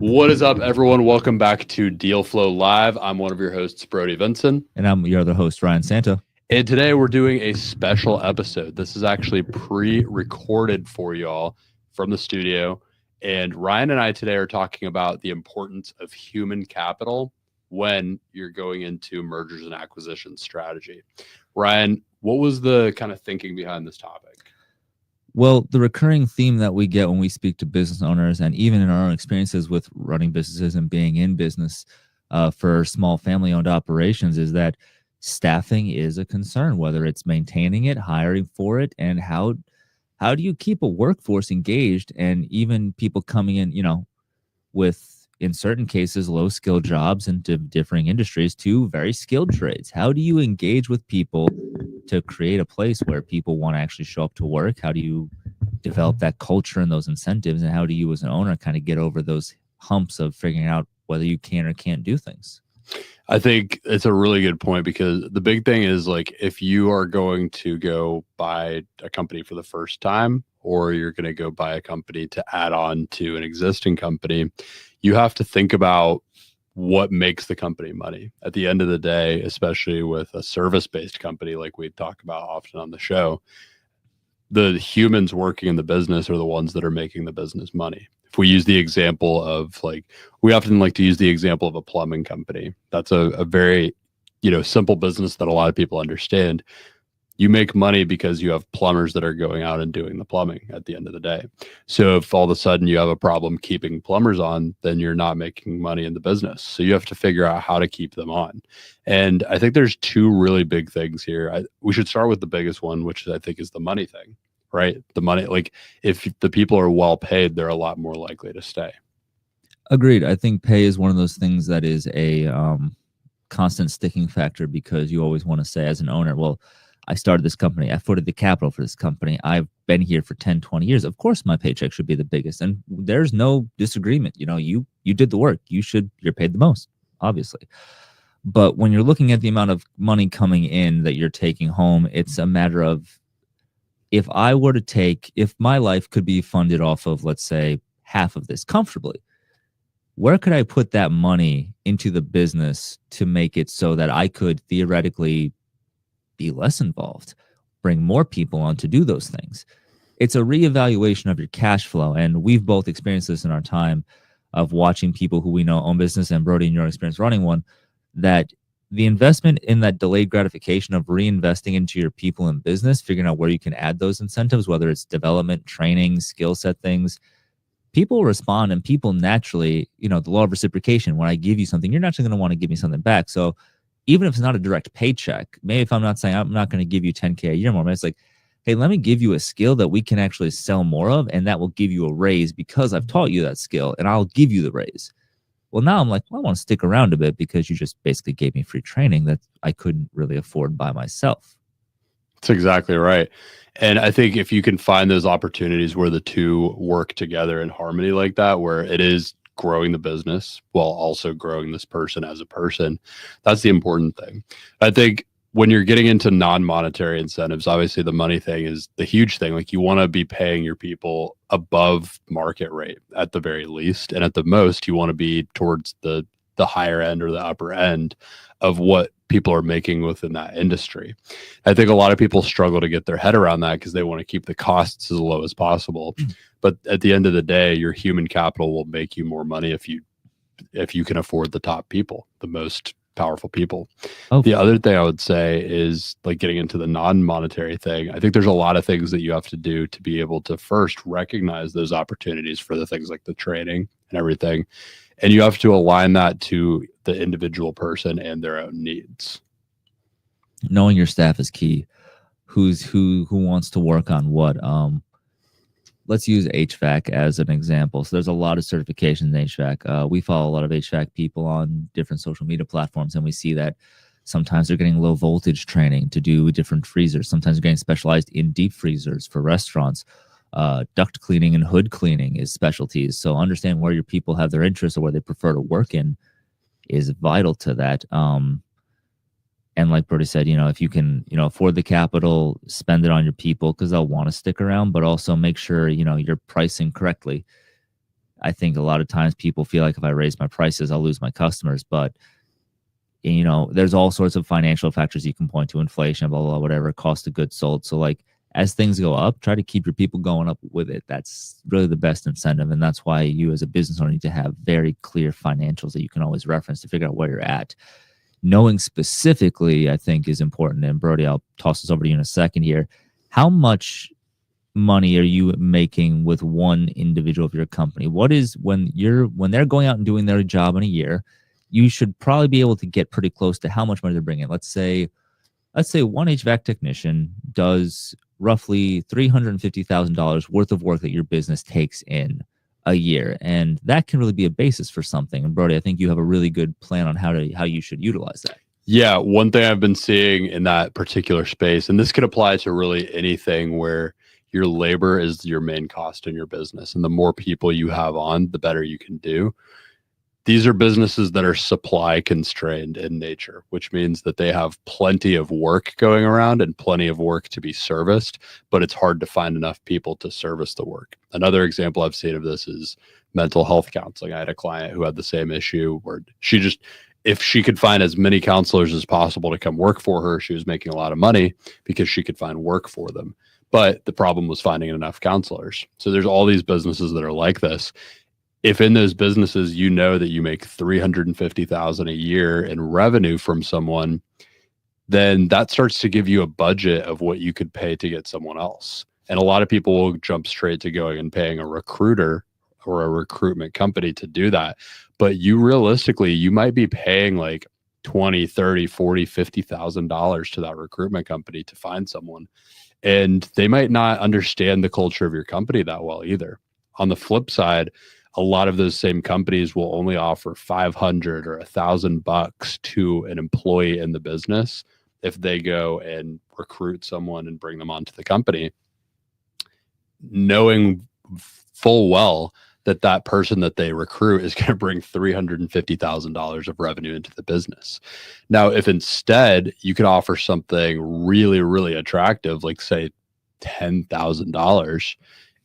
What is up, everyone? Welcome back to Deal Flow Live. I'm one of your hosts, Brody Vinson. And I'm your other host, Ryan Santa. And today we're doing a special episode. This is actually pre-recorded for y'all from the studio. And Ryan and I today are talking about the importance of human capital when you're going into mergers and acquisitions strategy. Ryan, what was the kind of thinking behind this topic? Well, the recurring theme that we get when we speak to business owners, and even in our own experiences with running businesses and being in business for small family-owned operations, is that staffing is a concern, whether it's maintaining it, hiring for it, and how do you keep a workforce engaged, and even people coming in, with, in certain cases, low-skilled jobs into differing industries to very skilled trades. How do you engage with people to create a place where people want to actually show up to work? How do you develop that culture and those incentives? And how do you as an owner kind of get over those humps of figuring out whether you can or can't do things? I think it's a really good point, because the big thing is, like, if you are going to go buy a company for the first time, or you're going to go buy a company to add on to an existing company, you have to think about what makes the company money. At the end of the day, especially with a service-based company like we talk about often on the show, the humans working in the business are the ones that are making the business money. If we use the example of, like, we often like to use the example of a plumbing company. That's a very, simple business that a lot of people understand. You make money because you have plumbers that are going out and doing the plumbing at the end of the day. So if all of a sudden you have a problem keeping plumbers on, then you're not making money in the business. So you have to figure out how to keep them on. And I think there's two really big things here. We should start with the biggest one, which I think is the money thing, right? The money, like, if the people are well paid, they're a lot more likely to stay. Agreed. I think pay is one of those things that is a constant sticking factor, because you always want to say as an owner, well, I started this company, I footed the capital for this company, I've been here for 10, 20 years. Of course, my paycheck should be the biggest. And there's no disagreement. You did the work. You're paid the most, obviously. But when you're looking at the amount of money coming in that you're taking home, it's a matter of, if my life could be funded off of, let's say, half of this comfortably, where could I put that money into the business to make it so that I could theoretically be less involved, bring more people on to do those things? It's a reevaluation of your cash flow. And we've both experienced this in our time of watching people who we know own business, and Brody, in your experience running one, that the investment in that delayed gratification of reinvesting into your people in business, figuring out where you can add those incentives, whether it's development, training, skill set things, people respond, and people naturally, the law of reciprocation, when I give you something, you're naturally going to want to give me something back. So even if it's not a direct paycheck, maybe if I'm not saying I'm not going to give you $10K a year more, but it's like, hey, let me give you a skill that we can actually sell more of, and that will give you a raise because I've taught you that skill, and I'll give you the raise. Well, now I'm like, well, I want to stick around a bit because you just basically gave me free training that I couldn't really afford by myself. That's exactly right. And I think if you can find those opportunities where the two work together in harmony like that, where it is growing the business while also growing this person as a person, that's the important thing. I think when you're getting into non-monetary incentives, obviously the money thing is the huge thing. Like, you want to be paying your people above market rate at the very least, and at the most you want to be towards the higher end or the upper end of what people are making within that industry. I think a lot of people struggle to get their head around that because they want to keep the costs as low as possible. But at the end of the day, your human capital will make you more money if you can afford the top people, the most powerful people. The other thing I would say is, like, getting into the non-monetary thing, I think there's a lot of things that you have to do to be able to first recognize those opportunities for the things like the training and everything. And you have to align that to the individual person and their own needs. Knowing your staff is key. Who wants to work on what? Let's use HVAC as an example. So there's a lot of certifications in HVAC. We follow a lot of HVAC people on different social media platforms, and we see that sometimes they're getting low voltage training to do different freezers. Sometimes they're getting specialized in deep freezers for restaurants. Duct cleaning and hood cleaning is specialties. So understand where your people have their interests or where they prefer to work in is vital to that. And like Brody said, if you can, afford the capital, spend it on your people because they'll want to stick around, but also make sure, you're pricing correctly. I think a lot of times people feel like if I raise my prices, I'll lose my customers. But, there's all sorts of financial factors you can point to, inflation, blah, blah, blah, whatever, cost of goods sold. So like as things go up, try to keep your people going up with it. That's really the best incentive. And that's why you as a business owner need to have very clear financials that you can always reference to figure out where you're at. Knowing specifically, I think, is important. And Brody, I'll toss this over to you in a second here. How much money are you making with one individual of your company? What is when they're going out and doing their job in a year, you should probably be able to get pretty close to how much money they're bringing. Let's say one HVAC technician does roughly $350,000 worth of work that your business takes in a year, and that can really be a basis for something. And Brody, I think you have a really good plan on how you should utilize that. Yeah, one thing I've been seeing in that particular space, and this could apply to really anything where your labor is your main cost in your business, and the more people you have on, the better you can do. These are businesses that are supply constrained in nature, which means that they have plenty of work going around and plenty of work to be serviced, but it's hard to find enough people to service the work. Another example I've seen of this is mental health counseling. I had a client who had the same issue where if she could find as many counselors as possible to come work for her, she was making a lot of money because she could find work for them. But the problem was finding enough counselors. So there's all these businesses that are like this. If in those businesses, that you make $350,000 a year in revenue from someone, then that starts to give you a budget of what you could pay to get someone else. And a lot of people will jump straight to going and paying a recruiter or a recruitment company to do that. But you might be paying like $20, $30, $40, $50,000 to that recruitment company to find someone. And they might not understand the culture of your company that well either. On the flip side, a lot of those same companies will only offer $500 or $1,000 to an employee in the business if they go and recruit someone and bring them onto the company, knowing full well that person that they recruit is going to bring $350,000 of revenue into the business. Now, if instead you could offer something really, really attractive, like say $10,000,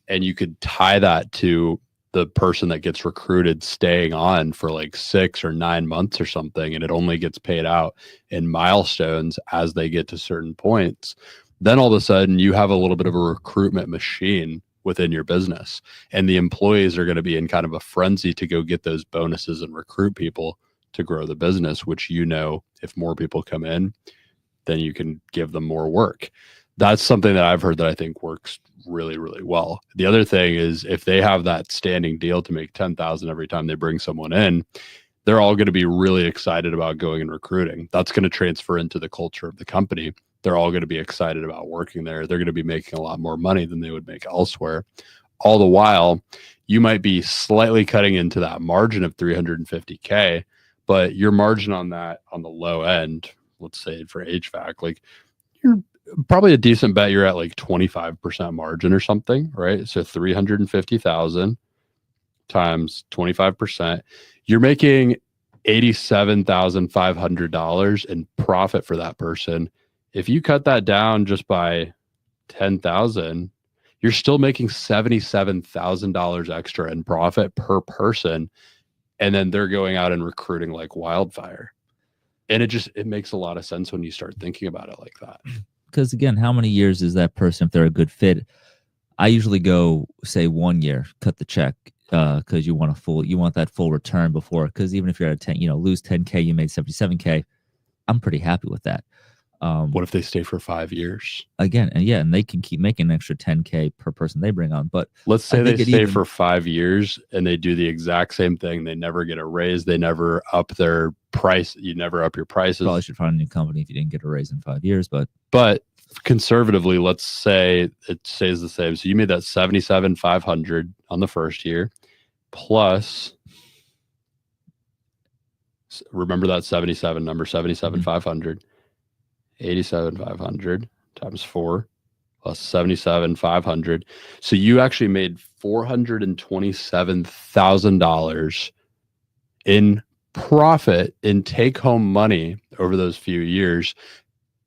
and you could tie that to the person that gets recruited staying on for like 6 or 9 months or something, and it only gets paid out in milestones as they get to certain points, then all of a sudden you have a little bit of a recruitment machine within your business, and the employees are going to be in kind of a frenzy to go get those bonuses and recruit people to grow the business, which if more people come in, then you can give them more work. That's something that I've heard that I think works really, really well. The other thing is if they have that standing deal to make $10,000 every time they bring someone in, they're all going to be really excited about going and recruiting. That's going to transfer into the culture of the company. They're all going to be excited about working there. They're going to be making a lot more money than they would make elsewhere. All the while, you might be slightly cutting into that margin of $350K, but your margin on that on the low end, let's say for HVAC, like you're probably a decent bet you're at like 25% margin or something, right? So 350,000 times 25%, you're making $87,500 in profit for that person. If you cut that down just by 10,000, you're still making $77,000 extra in profit per person. And then they're going out and recruiting like wildfire. And it makes a lot of sense when you start thinking about it like that. Because again, how many years is that person if they're a good fit? I usually go say 1 year, cut the check, because you want that full return before. Because even if you're at 10, lose 10K, you made 77K. I'm pretty happy with that. What if they stay for 5 years? Again, and they can keep making an extra 10K per person they bring on. But let's say they stay for 5 years and they do the exact same thing. They never get a raise. They never up their price. You never up your prices. Probably should find a new company if you didn't get a raise in 5 years. But conservatively, let's say it stays the same. So you made that $77,500 on the first year, plus, remember that 77 number, 77,500. 87,500 times 4 plus 77,500. So you actually made $427,000 in profit in take-home money over those few years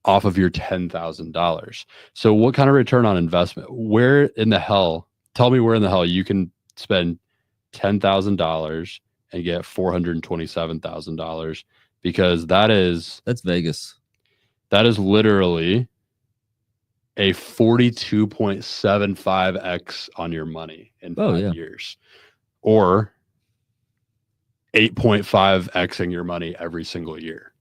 off of your $10,000. So what kind of return on investment? Tell me where in the hell you can spend $10,000 and get $427,000, because That's Vegas. that is literally a 42.75x on your money in 5 years, or 8.5xing your money every single year.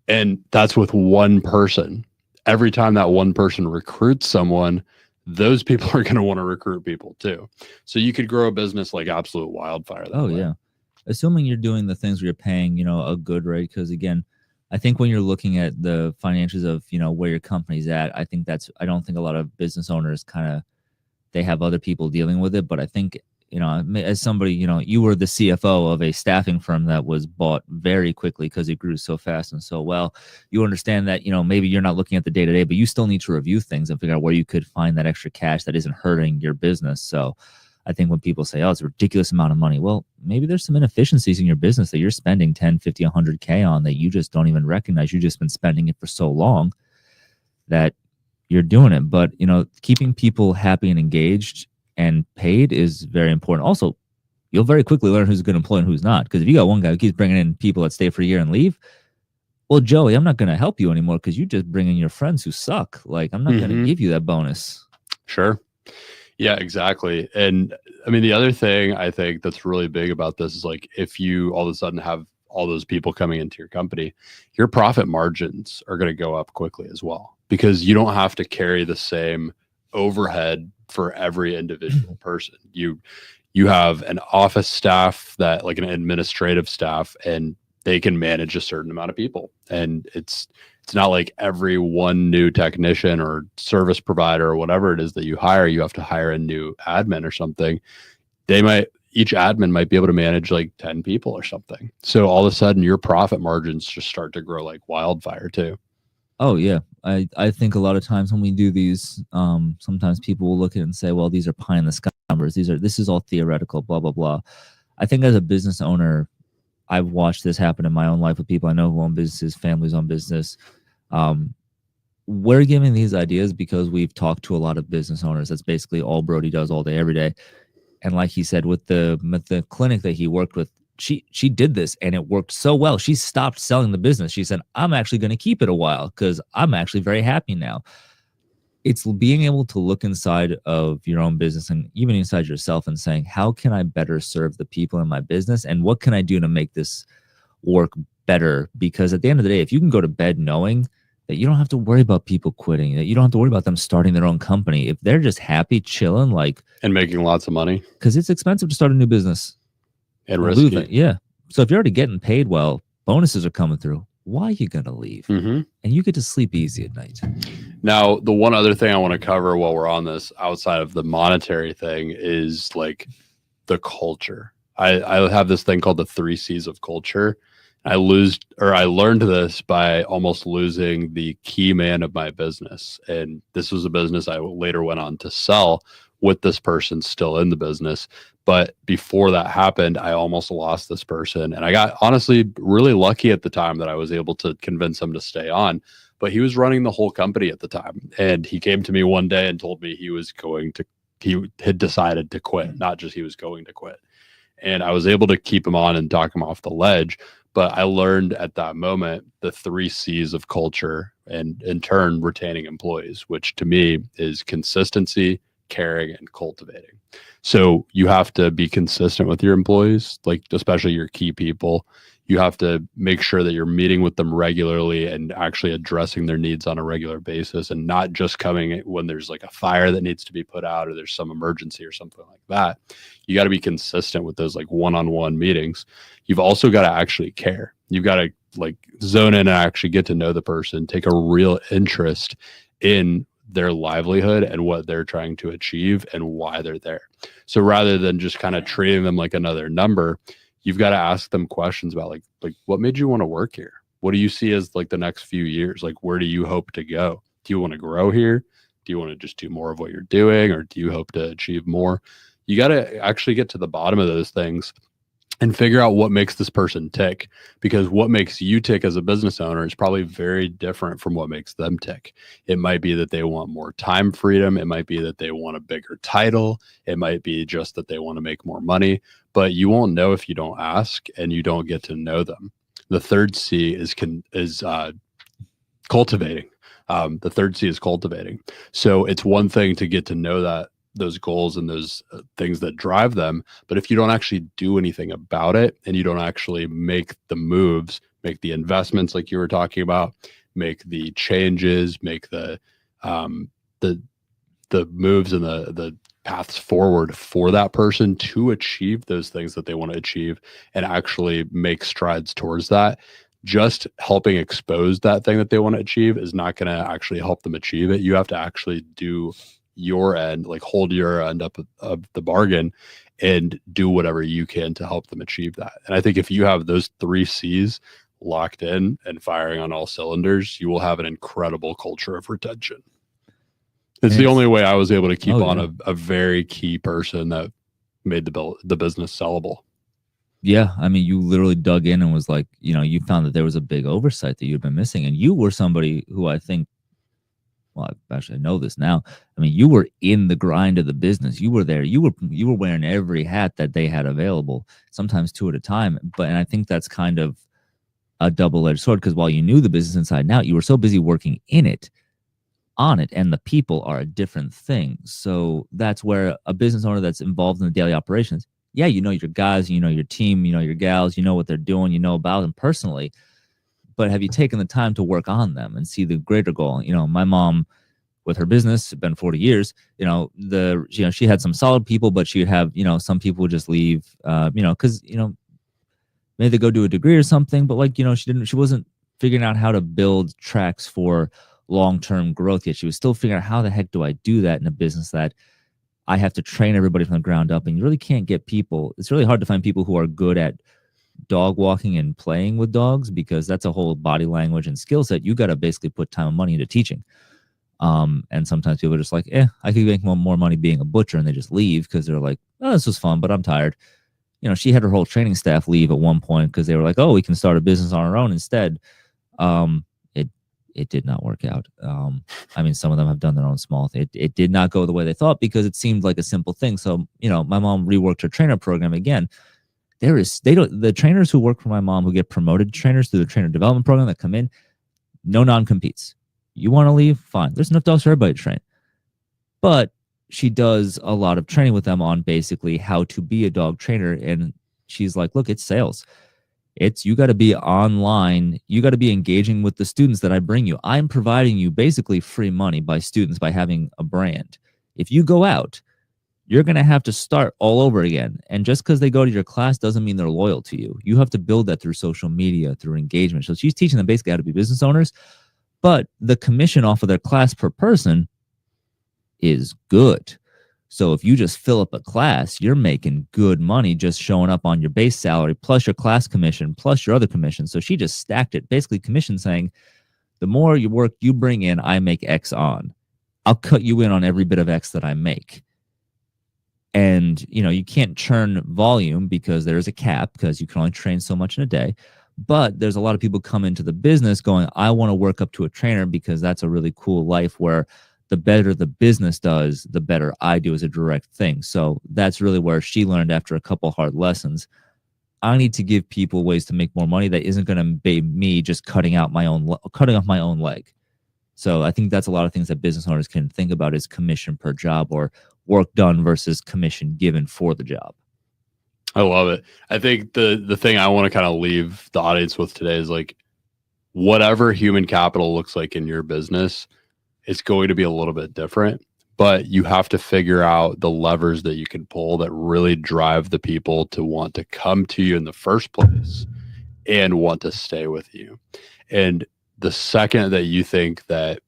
And that's with one person. Every time that one person recruits someone, those people are going to want to recruit people too. So you could grow a business like absolute wildfire. That way. Yeah. Assuming you're doing the things where you're paying, a good rate. Because again, I think when you're looking at the financials of, where your company's at, I don't think a lot of business owners they have other people dealing with it. But I think, as somebody, you were the CFO of a staffing firm that was bought very quickly because it grew so fast and so well. You understand that, maybe you're not looking at the day-to-day, but you still need to review things and figure out where you could find that extra cash that isn't hurting your business. So I think when people say, oh, it's a ridiculous amount of money, well, maybe there's some inefficiencies in your business that you're spending 10, 50, 100K on that you just don't even recognize. You've just been spending it for so long that you're doing it. But, keeping people happy and engaged and paid is very important. Also, you'll very quickly learn who's a good employee and who's not. Because if you got one guy who keeps bringing in people that stay for a year and leave, well, Joey, I'm not going to help you anymore because you just bring in your friends who suck. Like, I'm not going to give you that bonus. Sure. Yeah, exactly. And I mean, the other thing I think that's really big about this is like, if you all of a sudden have all those people coming into your company, your profit margins are going to go up quickly as well, because you don't have to carry the same overhead for every individual person. You have an office staff, that like an administrative staff, and they can manage a certain amount of people. And it's not like every one new technician or service provider or whatever it is that you hire, you have to hire a new admin or something. Each admin might be able to manage like 10 people or something. So all of a sudden your profit margins just start to grow like wildfire too. Oh yeah. I think a lot of times when we do these, sometimes people will look at it and say, well, these are pie in the sky numbers. This is all theoretical, blah, blah, blah. I think as a business owner, I've watched this happen in my own life with people I know who own businesses, families own business. We're giving these ideas because we've talked to a lot of business owners. That's basically all Brody does all day, every day. And like he said, with the clinic that he worked with, she did this and it worked so well. She stopped selling the business. She said, I'm actually going to keep it a while because I'm actually very happy now. It's being able to look inside of your own business and even inside yourself and saying, how can I better serve the people in my business? And what can I do to make this work better? Because at the end of the day, if you can go to bed knowing that you don't have to worry about people quitting, that you don't have to worry about them starting their own company, if they're just happy, chilling, and making lots of money, because it's expensive to start a new business. And risky. Yeah. So if you're already getting paid well, bonuses are coming through, why are you going to leave? Mm-hmm. And you get to sleep easy at night. Now, the one other thing I want to cover while we're on this, outside of the monetary thing, is like the culture. I have this thing called the 3 C's of culture. I learned this by almost losing the key man of my business. And this was a business I later went on to sell with this person still in the business. But before that happened, I almost lost this person. And I got honestly really lucky at the time that I was able to convince him to stay on. But he was running the whole company at the time. And he came to me one day and told me he had decided to quit, not just he was going to quit. And I was able to keep him on and talk him off the ledge. But I learned at that moment the 3 C's of culture, and in turn, retaining employees, which to me is consistency, caring, and cultivating. So you have to be consistent with your employees, like especially your key people. You have to make sure that you're meeting with them regularly and actually addressing their needs on a regular basis, and not just coming when there's like a fire that needs to be put out or there's some emergency or something like that. You got to be consistent with those like one-on-one meetings. You've also got to actually care. You've got to like zone in and actually get to know the person, take a real interest in their livelihood and what they're trying to achieve and why they're there. So rather than just kind of treating them like another number, you've got to ask them questions about like what made you want to work here? What do you see as like the next few years? Like, where do you hope to go? Do you want to grow here? Do you want to just do more of what you're doing, or do you hope to achieve more? You got to actually get to the bottom of those things. and figure out what makes this person tick, because what makes you tick as a business owner is probably very different from what makes them tick. It might be that they want more time freedom. It might be that they want a bigger title. It might be just that they want to make more money, but you won't know if you don't ask and you don't get to know them. The third C is cultivating. The third C is cultivating. So it's one thing to get to know those goals and those things that drive them. But if you don't actually do anything about it, and you don't actually make the moves, make the investments like you were talking about, make the changes, make the moves and the paths forward for that person to achieve those things that they want to achieve and actually make strides towards that, just helping expose that thing that they want to achieve is not going to actually help them achieve it. You have to actually do your end, like hold your end up of the bargain and do whatever you can to help them achieve that. And I think if you have those 3 C's locked in and firing on all cylinders, you will have an incredible culture of retention. It's the only way I was able to keep on a very key person that made the business sellable. Yeah, I mean, you literally dug in and was like, you found that there was a big oversight that you'd been missing, and you were somebody who I think, well, actually I know this now. I mean, you were in the grind of the business. You were there. You were wearing every hat that they had available, sometimes 2 at a time. And I think that's kind of a double-edged sword, because while you knew the business inside and out, you were so busy working on it, and the people are a different thing. So that's where a business owner that's involved in the daily operations, yeah, you know your guys, you know your team, you know your gals, you know what they're doing, you know about them personally. But have you taken the time to work on them and see the greater goal? My mom, with her business, it's been 40 years, she had some solid people, but she would have, some people would just leave, because, maybe they go do a degree or something, but she wasn't figuring out how to build tracks for long-term growth yet. She was still figuring out, how the heck do I do that in a business that I have to train everybody from the ground up? And you really can't get people. It's really hard to find people who are good at dog walking and playing with dogs, because that's a whole body language and skill set. You got to basically put time and money into teaching. And sometimes people are just like, I could make more money being a butcher, and they just leave because they're like, oh, this was fun, but I'm tired. She had her whole training staff leave at one point because they were like, oh, we can start a business on our own instead. It did not work out. I mean, some of them have done their own small thing. It did not go the way they thought, because it seemed like a simple thing. So, my mom reworked her trainer program again. The trainers who work for my mom, who get promoted trainers through the trainer development program that come in, no non-competes. You want to leave? Fine. There's enough dogs for everybody to train. But she does a lot of training with them on basically how to be a dog trainer. And she's like, look, it's sales. You got to be online. You got to be engaging with the students that I bring you. I'm providing you basically free money by students by having a brand. If you go out, you're going to have to start all over again. And just because they go to your class doesn't mean they're loyal to you. You have to build that through social media, through engagement. So she's teaching them basically how to be business owners, but the commission off of their class per person is good. So if you just fill up a class, you're making good money just showing up on your base salary, plus your class commission, plus your other commission. So she just stacked it, basically commission, saying, the more you work you bring in, I make X on. I'll cut you in on every bit of X that I make. And, you can't churn volume because there's a cap, because you can only train so much in a day. But there's a lot of people come into the business going, I want to work up to a trainer, because that's a really cool life where the better the business does, the better I do as a direct thing. So that's really where she learned, after a couple hard lessons, I need to give people ways to make more money that isn't going to be me just cutting off my own leg. So I think that's a lot of things that business owners can think about, is commission per job, or work done versus commission given for the job. I love it. I think the thing I want to kind of leave the audience with today is, like, whatever human capital looks like in your business, it's going to be a little bit different, but you have to figure out the levers that you can pull that really drive the people to want to come to you in the first place and want to stay with you. And the second that you think that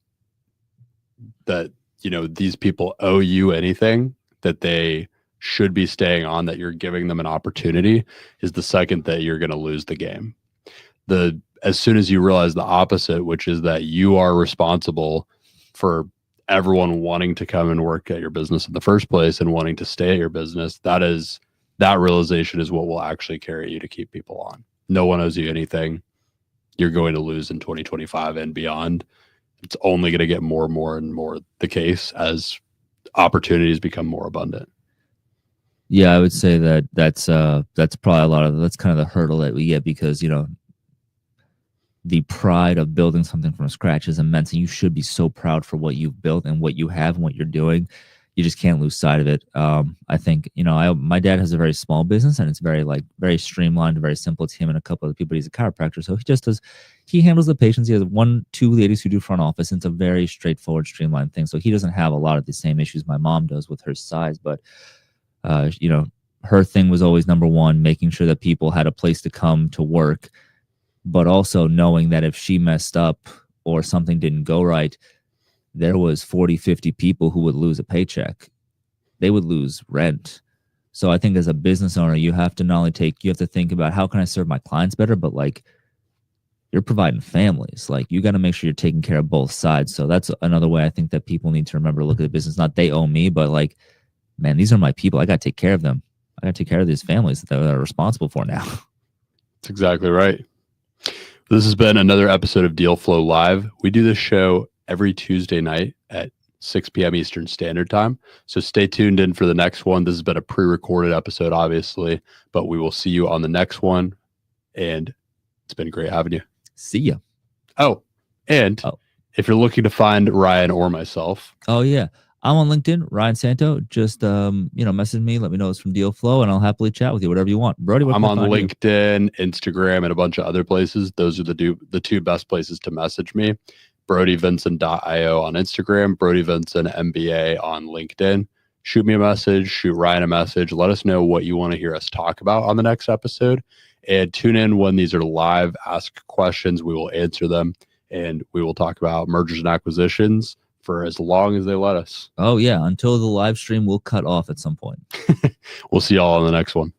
these people owe you anything, that they should be staying on, that you're giving them an opportunity, is the second that you're going to lose the game. As soon as you realize the opposite, which is that you are responsible for everyone wanting to come and work at your business in the first place and wanting to stay at your business, that is that realization is what will actually carry you to keep people on. No one owes you anything. You're going to lose in 2025 and beyond. It's only going to get more and more and more the case as opportunities become more abundant. Yeah, I would say that's probably that's kind of the hurdle that we get, because, you know, the pride of building something from scratch is immense, and you should be so proud for what you've built and what you have and what you're doing. You just can't lose sight of it. I think, you know, my dad has a very small business, and it's very streamlined, very simple. It's him and a couple other people. He's a chiropractor, so he handles the patients. He has 2 ladies who do front office, and it's a very straightforward, streamlined thing. So he doesn't have a lot of the same issues my mom does with her size, but you know, her thing was always number one, making sure that people had a place to come to work, but also knowing that if she messed up or something didn't go right, there was 40, 50 people who would lose a paycheck. They would lose rent. So I think as a business owner, you have to you have to think about, how can I serve my clients better? But like, you're providing families. Like, you got to make sure you're taking care of both sides. So that's another way I think that people need to remember to look at the business. Not they owe me, but like, man, these are my people. I got to take care of them. I got to take care of these families that they're responsible for now. That's exactly right. This has been another episode of Deal Flow Live. We do this show every Tuesday night at 6 p.m. Eastern Standard Time. So stay tuned in for the next one. This has been a pre-recorded episode, obviously, but we will see you on the next one. And it's been great having you. See ya. And if you're looking to find Ryan or myself. Oh, yeah. I'm on LinkedIn, Ryan Santo. Just, message me. Let me know it's from Deal Flow, and I'll happily chat with you, whatever you want. Brody, I'm on LinkedIn, Instagram, and a bunch of other places. Those are the 2 best places to message me. BrodyVincent.io on Instagram, BrodyVincent MBA on LinkedIn. Shoot me a message, shoot Ryan a message. Let us know what you want to hear us talk about on the next episode. And tune in when these are live. Ask questions. We will answer them. And we will talk about mergers and acquisitions for as long as they let us. Oh, yeah. Until the live stream will cut off at some point. We'll see y'all on the next one.